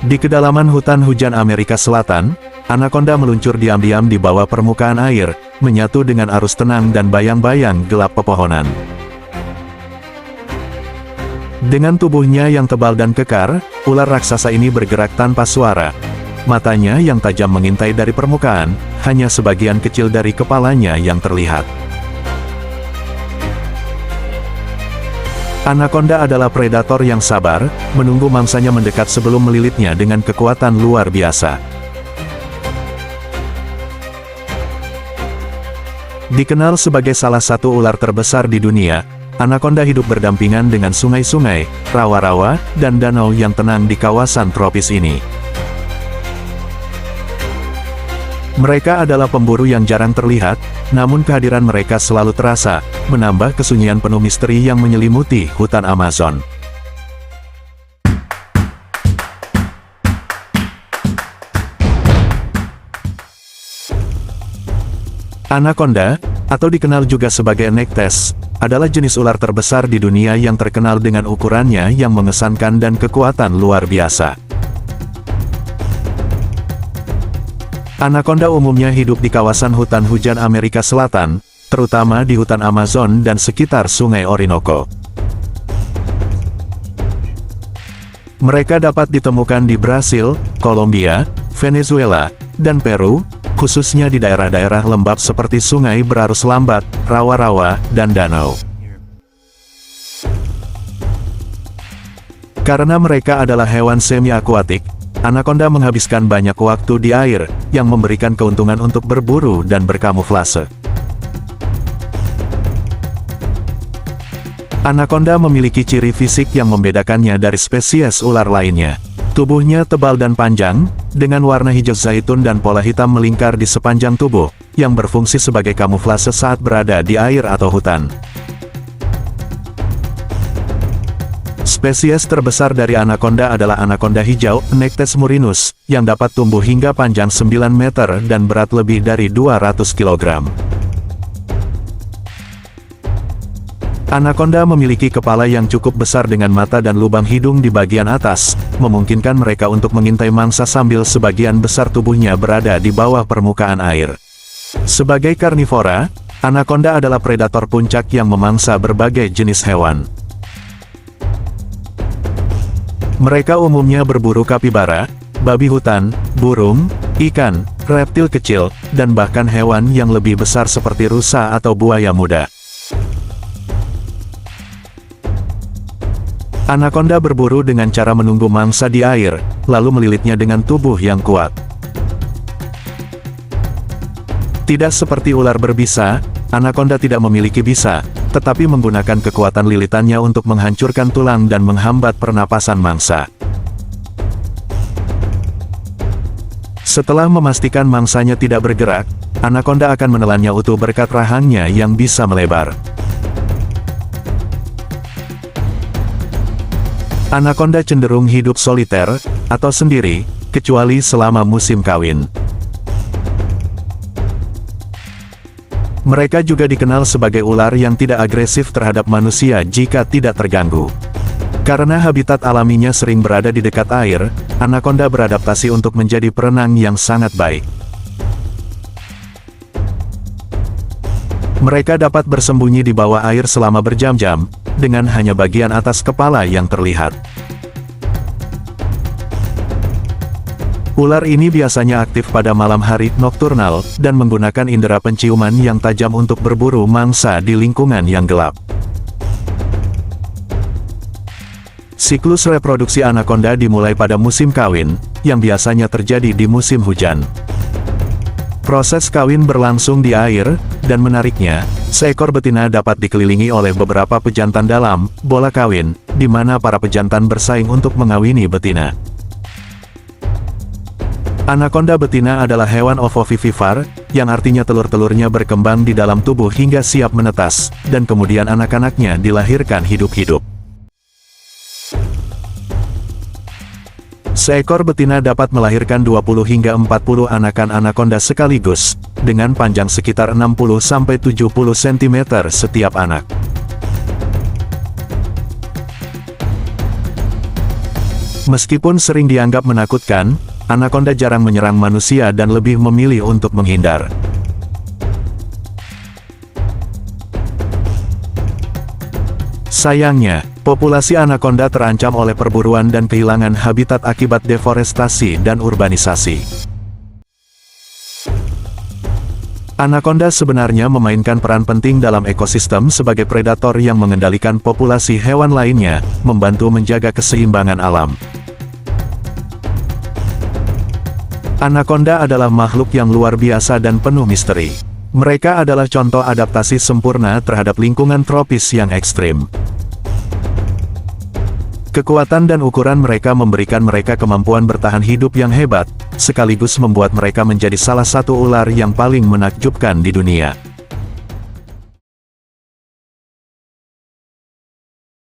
Di kedalaman hutan hujan Amerika Selatan, anakonda meluncur diam-diam di bawah permukaan air, menyatu dengan arus tenang dan bayang-bayang gelap pepohonan. Dengan tubuhnya yang tebal dan kekar, ular raksasa ini bergerak tanpa suara. Matanya yang tajam mengintai dari permukaan, hanya sebagian kecil dari kepalanya yang terlihat. Anakonda adalah predator yang sabar, menunggu mangsanya mendekat sebelum melilitnya dengan kekuatan luar biasa. Dikenal sebagai salah satu ular terbesar di dunia, anakonda hidup berdampingan dengan sungai-sungai, rawa-rawa, dan danau yang tenang di kawasan tropis ini. Mereka adalah pemburu yang jarang terlihat, namun kehadiran mereka selalu terasa, menambah kesunyian penuh misteri yang menyelimuti hutan Amazon. Anakonda, atau dikenal juga sebagai Nektes, adalah jenis ular terbesar di dunia yang terkenal dengan ukurannya yang mengesankan dan kekuatan luar biasa. Anakonda umumnya hidup di kawasan hutan hujan Amerika Selatan, terutama di hutan Amazon dan sekitar Sungai Orinoco. Mereka dapat ditemukan di Brasil, Kolombia, Venezuela, dan Peru, khususnya di daerah-daerah lembab seperti sungai berarus lambat, rawa-rawa, dan danau. Karena mereka adalah hewan semi-akuatik, anakonda menghabiskan banyak waktu di air, yang memberikan keuntungan untuk berburu dan berkamuflase. Anakonda memiliki ciri fisik yang membedakannya dari spesies ular lainnya. Tubuhnya tebal dan panjang, dengan warna hijau zaitun dan pola hitam melingkar di sepanjang tubuh, yang berfungsi sebagai kamuflase saat berada di air atau hutan. Spesies terbesar dari anakonda adalah anakonda hijau, Nektes murinus, yang dapat tumbuh hingga panjang 9 meter dan berat lebih dari 200 kg. Anakonda memiliki kepala yang cukup besar dengan mata dan lubang hidung di bagian atas, memungkinkan mereka untuk mengintai mangsa sambil sebagian besar tubuhnya berada di bawah permukaan air. Sebagai karnivora, anakonda adalah predator puncak yang memangsa berbagai jenis hewan. Mereka umumnya berburu kapibara, babi hutan, burung, ikan, reptil kecil, dan bahkan hewan yang lebih besar seperti rusa atau buaya muda. Anakonda berburu dengan cara menunggu mangsa di air, lalu melilitnya dengan tubuh yang kuat. Tidak seperti ular berbisa, anakonda tidak memiliki bisa, tetapi menggunakan kekuatan lilitannya untuk menghancurkan tulang dan menghambat pernapasan mangsa. Setelah memastikan mangsanya tidak bergerak, anakonda akan menelannya utuh berkat rahangnya yang bisa melebar. Anakonda cenderung hidup soliter, atau sendiri, kecuali selama musim kawin. Mereka juga dikenal sebagai ular yang tidak agresif terhadap manusia jika tidak terganggu. Karena habitat alaminya sering berada di dekat air, anakonda beradaptasi untuk menjadi perenang yang sangat baik. Mereka dapat bersembunyi di bawah air selama berjam-jam, dengan hanya bagian atas kepala yang terlihat. Ular ini biasanya aktif pada malam hari, nokturnal, dan menggunakan indera penciuman yang tajam untuk berburu mangsa di lingkungan yang gelap. Siklus reproduksi anakonda dimulai pada musim kawin, yang biasanya terjadi di musim hujan. Proses kawin berlangsung di air, dan menariknya, seekor betina dapat dikelilingi oleh beberapa pejantan dalam bola kawin, di mana para pejantan bersaing untuk mengawini betina. Anakonda betina adalah hewan ovovivipar, yang artinya telur-telurnya berkembang di dalam tubuh hingga siap menetas, dan kemudian anak-anaknya dilahirkan hidup-hidup. Seekor betina dapat melahirkan 20 hingga 40 anakan anakonda sekaligus, dengan panjang sekitar 60-70 cm setiap anak. Meskipun sering dianggap menakutkan, anaconda jarang menyerang manusia dan lebih memilih untuk menghindar. Sayangnya, populasi anaconda terancam oleh perburuan dan kehilangan habitat akibat deforestasi dan urbanisasi. Anaconda sebenarnya memainkan peran penting dalam ekosistem sebagai predator yang mengendalikan populasi hewan lainnya, membantu menjaga keseimbangan alam. Anaconda adalah makhluk yang luar biasa dan penuh misteri. Mereka adalah contoh adaptasi sempurna terhadap lingkungan tropis yang ekstrim. Kekuatan dan ukuran mereka memberikan mereka kemampuan bertahan hidup yang hebat, sekaligus membuat mereka menjadi salah satu ular yang paling menakjubkan di dunia.